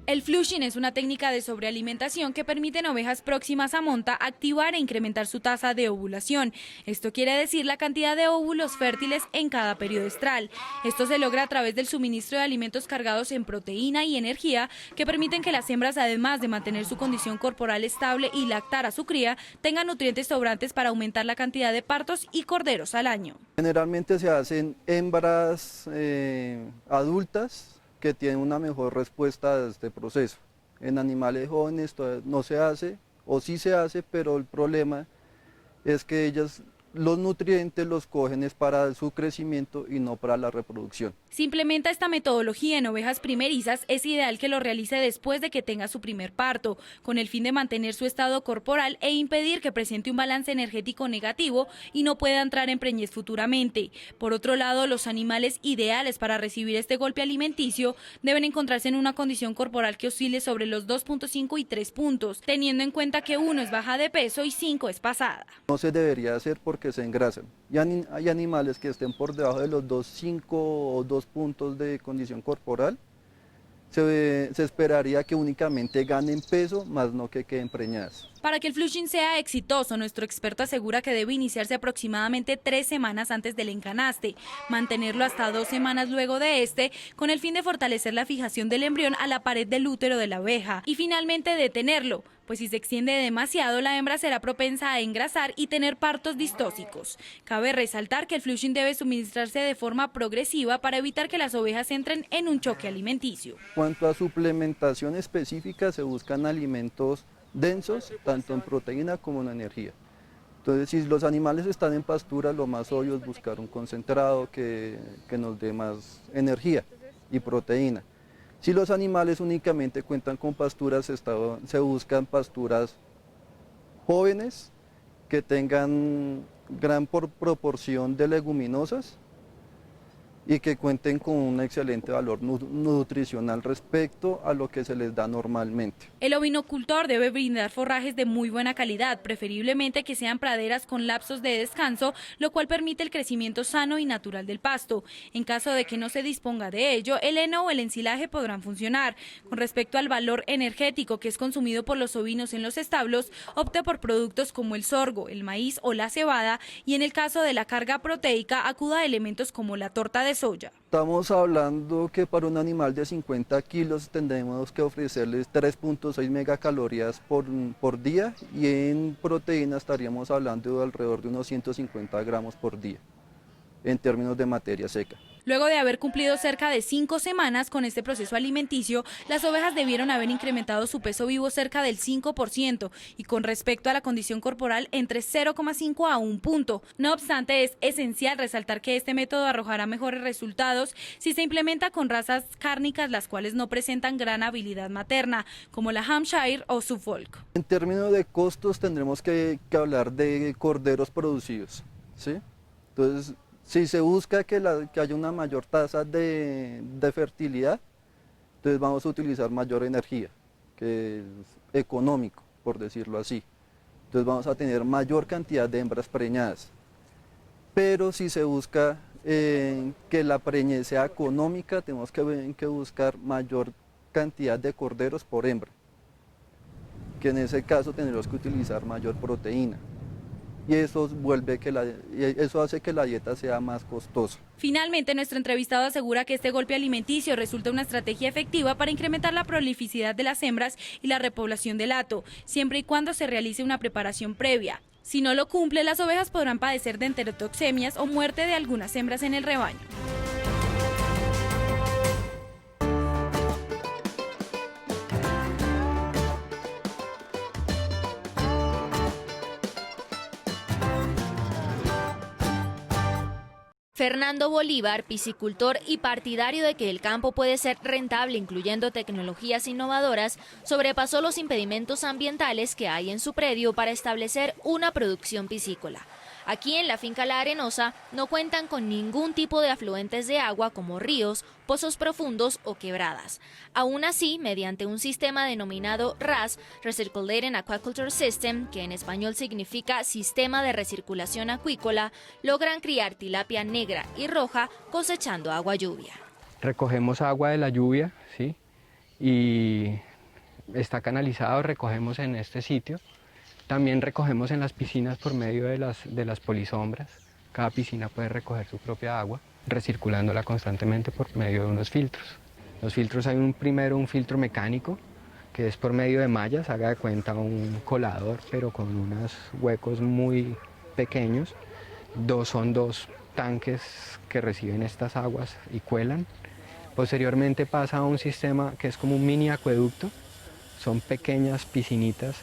El flushing es una técnica de sobrealimentación que permite en ovejas próximas a monta activar e incrementar su tasa de ovulación. Esto quiere decir la cantidad de óvulos fértiles en cada periodo estral. Esto se logra a través del suministro de alimentos cargados en proteína y energía que permiten que las hembras, además de mantener su condición corporal estable y lactar a su cría, tengan nutrientes sobrantes para aumentar la cantidad de partos y corderos al año. Generalmente se hacen hembras adultas que tienen una mejor respuesta a este proceso. En animales jóvenes todavía no se hace, o sí se hace, pero el problema es que ellas los nutrientes los cogen es para su crecimiento y no para la reproducción. Si implementa esta metodología en ovejas primerizas, es ideal que lo realice después de que tenga su primer parto, con el fin de mantener su estado corporal e impedir que presente un balance energético negativo y no pueda entrar en preñez futuramente. Por otro lado, los animales ideales para recibir este golpe alimenticio deben encontrarse en una condición corporal que oscile sobre los 2.5 y 3 puntos, teniendo en cuenta que 1 es baja de peso y 5 es pasada. No se debería hacer porque se engrasan. Y hay animales que estén por debajo de los 2.5 o 2 puntos de condición corporal, se esperaría que únicamente ganen peso, más no que queden preñadas. Para que el flushing sea exitoso, nuestro experto asegura que debe iniciarse aproximadamente 3 semanas antes del encanaste, mantenerlo hasta 2 semanas luego de este, con el fin de fortalecer la fijación del embrión a la pared del útero de la abeja, y finalmente detenerlo, pues si se extiende demasiado, la hembra será propensa a engrasar y tener partos distóxicos. Cabe resaltar que el flushing debe suministrarse de forma progresiva para evitar que las ovejas entren en un choque alimenticio. En cuanto a suplementación específica, se buscan alimentos densos, tanto en proteína como en energía. Entonces, si los animales están en pastura, lo más obvio es buscar un concentrado que nos dé más energía y proteína. Si los animales únicamente cuentan con pasturas, se buscan pasturas jóvenes que tengan gran proporción de leguminosas y que cuenten con un excelente valor nutricional respecto a lo que se les da normalmente. El ovinocultor debe brindar forrajes de muy buena calidad, preferiblemente que sean praderas con lapsos de descanso, lo cual permite el crecimiento sano y natural del pasto. En caso de que no se disponga de ello, el heno o el ensilaje podrán funcionar. Con respecto al valor energético que es consumido por los ovinos en los establos, opte por productos como el sorgo, el maíz o la cebada, y en el caso de la carga proteica, acuda a elementos como la torta de soya. Estamos hablando que para un animal de 50 kilos tendremos que ofrecerles 3.6 megacalorías por día, y en proteína estaríamos hablando de alrededor de unos 150 gramos por día en términos de materia seca. Luego de haber cumplido cerca de 5 semanas con este proceso alimenticio, las ovejas debieron haber incrementado su peso vivo cerca del 5% y con respecto a la condición corporal entre 0,5 a 1 punto. No obstante, es esencial resaltar que este método arrojará mejores resultados si se implementa con razas cárnicas las cuales no presentan gran habilidad materna, como la Hampshire o Suffolk. En términos de costos tendremos que hablar de corderos producidos, ¿sí? Entonces, si se busca que haya una mayor tasa de fertilidad, entonces vamos a utilizar mayor energía, que es económico, por decirlo así. Entonces vamos a tener mayor cantidad de hembras preñadas. Pero si se busca que la preñez sea económica, tenemos que buscar mayor cantidad de corderos por hembra, que en ese caso tendremos que utilizar mayor proteína. Y eso hace que la dieta sea más costosa. Finalmente, nuestro entrevistado asegura que este golpe alimenticio resulta una estrategia efectiva para incrementar la prolificidad de las hembras y la repoblación del hato, siempre y cuando se realice una preparación previa. Si no lo cumple, las ovejas podrán padecer de enterotoxemias o muerte de algunas hembras en el rebaño. Fernando Bolívar, piscicultor y partidario de que el campo puede ser rentable incluyendo tecnologías innovadoras, sobrepasó los impedimentos ambientales que hay en su predio para establecer una producción piscícola. Aquí en la finca La Arenosa no cuentan con ningún tipo de afluentes de agua como ríos, pozos profundos o quebradas. Aún así, mediante un sistema denominado RAS, Recirculating Aquaculture System, que en español significa Sistema de Recirculación Acuícola, logran criar tilapia negra y roja cosechando agua lluvia. Recogemos agua de la lluvia, ¿sí? Y está canalizado, recogemos en este sitio. También recogemos en las piscinas por medio de las polisombras. Cada piscina puede recoger su propia agua, recirculándola constantemente por medio de unos filtros. Los filtros hay primero un filtro mecánico, que es por medio de mallas, haga de cuenta un colador, pero con unos huecos muy pequeños. Son dos tanques que reciben estas aguas y cuelan. Posteriormente pasa a un sistema que es como un mini acueducto. Son pequeñas piscinitas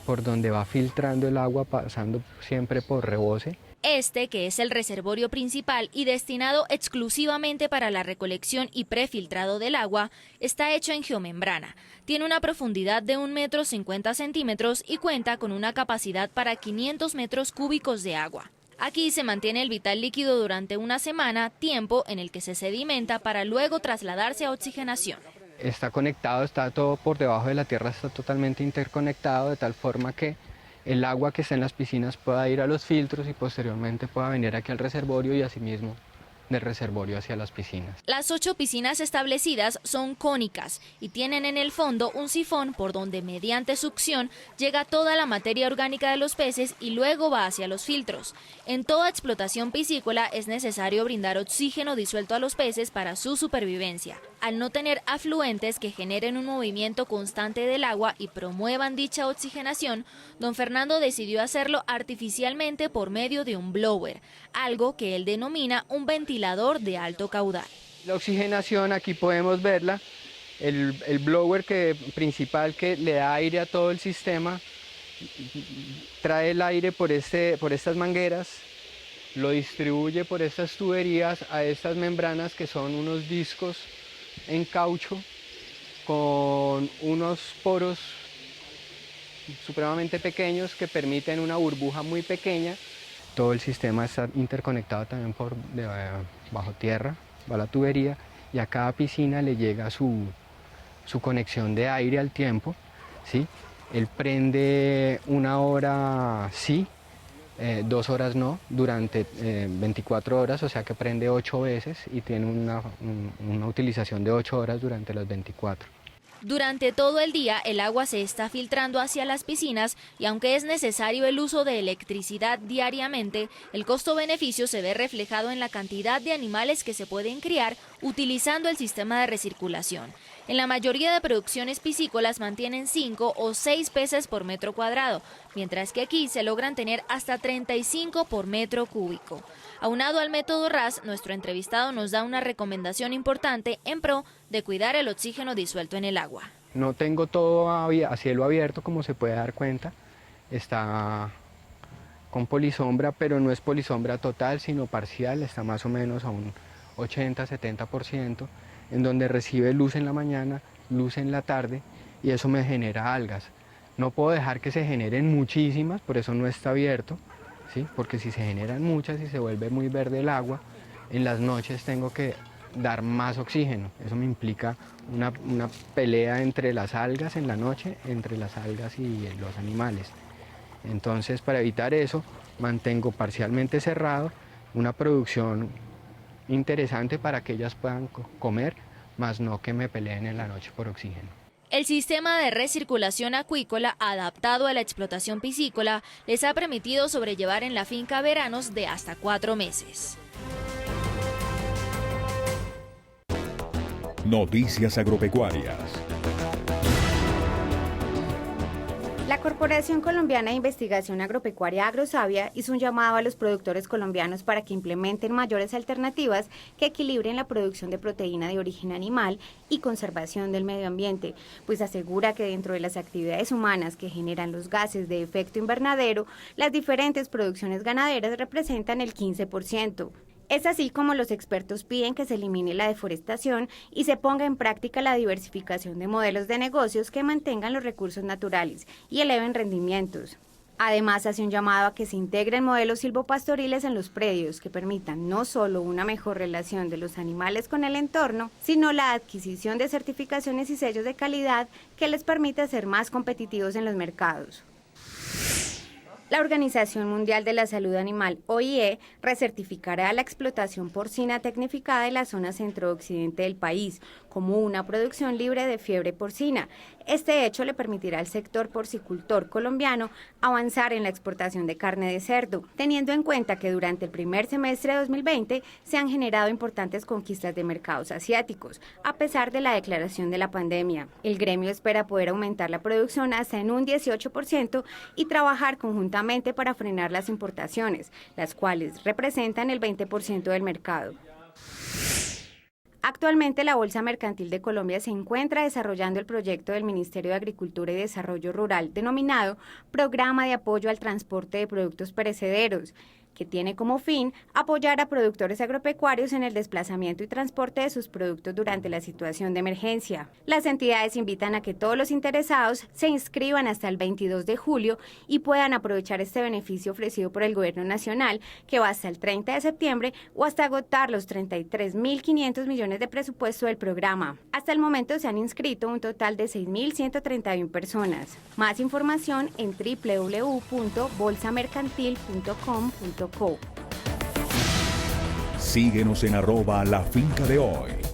por donde va filtrando el agua, pasando siempre por rebose. Este, que es el reservorio principal y destinado exclusivamente para la recolección y prefiltrado del agua, está hecho en geomembrana. Tiene una profundidad de 1,50 m y cuenta con una capacidad para 500 metros cúbicos de agua. Aquí se mantiene el vital líquido durante una semana, tiempo en el que se sedimenta para luego trasladarse a oxigenación. Está conectado, está todo por debajo de la tierra, está totalmente interconectado de tal forma que el agua que está en las piscinas pueda ir a los filtros y posteriormente pueda venir aquí al reservorio y asimismo del reservorio hacia las piscinas. Las 8 piscinas establecidas son cónicas y tienen en el fondo un sifón por donde mediante succión llega toda la materia orgánica de los peces y luego va hacia los filtros. En toda explotación piscícola es necesario brindar oxígeno disuelto a los peces para su supervivencia. Al no tener afluentes que generen un movimiento constante del agua y promuevan dicha oxigenación, don Fernando decidió hacerlo artificialmente por medio de un blower, algo que él denomina un ventilador de alto caudal. La oxigenación, aquí podemos verla, el blower principal que le da aire a todo el sistema, trae el aire por estas mangueras, lo distribuye por estas tuberías a estas membranas que son unos discos en caucho con unos poros supremamente pequeños que permiten una burbuja muy pequeña. Todo el sistema está interconectado también bajo tierra, va la tubería y a cada piscina le llega su conexión de aire al tiempo, ¿sí? Él prende 1 hora sí, 2 horas no, durante 24 horas, o sea que prende 8 veces y tiene una utilización de 8 horas durante las 24. Durante todo el día el agua se está filtrando hacia las piscinas y aunque es necesario el uso de electricidad diariamente, el costo-beneficio se ve reflejado en la cantidad de animales que se pueden criar utilizando el sistema de recirculación. En la mayoría de producciones piscícolas mantienen 5 o 6 peces por metro cuadrado, mientras que aquí se logran tener hasta 35 por metro cúbico. Aunado al método RAS, nuestro entrevistado nos da una recomendación importante en pro de cuidar el oxígeno disuelto en el agua. No tengo todo a cielo abierto, como se puede dar cuenta. Está con polisombra, pero no es polisombra total, sino parcial. Está más o menos a un 80-70%, en donde recibe luz en la mañana, luz en la tarde, y eso me genera algas. No puedo dejar que se generen muchísimas, por eso no está abierto, ¿sí? Porque si se generan muchas y se vuelve muy verde el agua, en las noches tengo que dar más oxígeno. Eso me implica una pelea entre las algas en la noche, entre las algas y los animales. Entonces, para evitar eso, mantengo parcialmente cerrado una producción interesante para que ellas puedan comer, más no que me peleen en la noche por oxígeno. El sistema de recirculación acuícola adaptado a la explotación piscícola les ha permitido sobrellevar en la finca veranos de hasta 4 meses. Noticias agropecuarias. La Corporación Colombiana de Investigación Agropecuaria Agrosavia hizo un llamado a los productores colombianos para que implementen mayores alternativas que equilibren la producción de proteína de origen animal y conservación del medio ambiente, pues asegura que dentro de las actividades humanas que generan los gases de efecto invernadero, las diferentes producciones ganaderas representan el 15%. Es así como los expertos piden que se elimine la deforestación y se ponga en práctica la diversificación de modelos de negocios que mantengan los recursos naturales y eleven rendimientos. Además, hace un llamado a que se integren modelos silvopastoriles en los predios que permitan no solo una mejor relación de los animales con el entorno, sino la adquisición de certificaciones y sellos de calidad que les permita ser más competitivos en los mercados. La Organización Mundial de la Salud Animal, OIE, recertificará la explotación porcina tecnificada en la zona centro-occidente del país como una producción libre de fiebre porcina. Este hecho le permitirá al sector porcicultor colombiano avanzar en la exportación de carne de cerdo, teniendo en cuenta que durante el primer semestre de 2020 se han generado importantes conquistas de mercados asiáticos, a pesar de la declaración de la pandemia. El gremio espera poder aumentar la producción hasta en un 18% y trabajar conjuntamente para frenar las importaciones, las cuales representan el 20% del mercado. Actualmente la Bolsa Mercantil de Colombia se encuentra desarrollando el proyecto del Ministerio de Agricultura y Desarrollo Rural denominado Programa de Apoyo al Transporte de Productos Perecederos, que tiene como fin apoyar a productores agropecuarios en el desplazamiento y transporte de sus productos durante la situación de emergencia. Las entidades invitan a que todos los interesados se inscriban hasta el 22 de julio y puedan aprovechar este beneficio ofrecido por el Gobierno Nacional, que va hasta el 30 de septiembre o hasta agotar los 33.500 millones de presupuesto del programa. Hasta el momento se han inscrito un total de 6.131 personas. Más información en www.bolsamercantil.com.co. Síguenos en @lafincadehoy.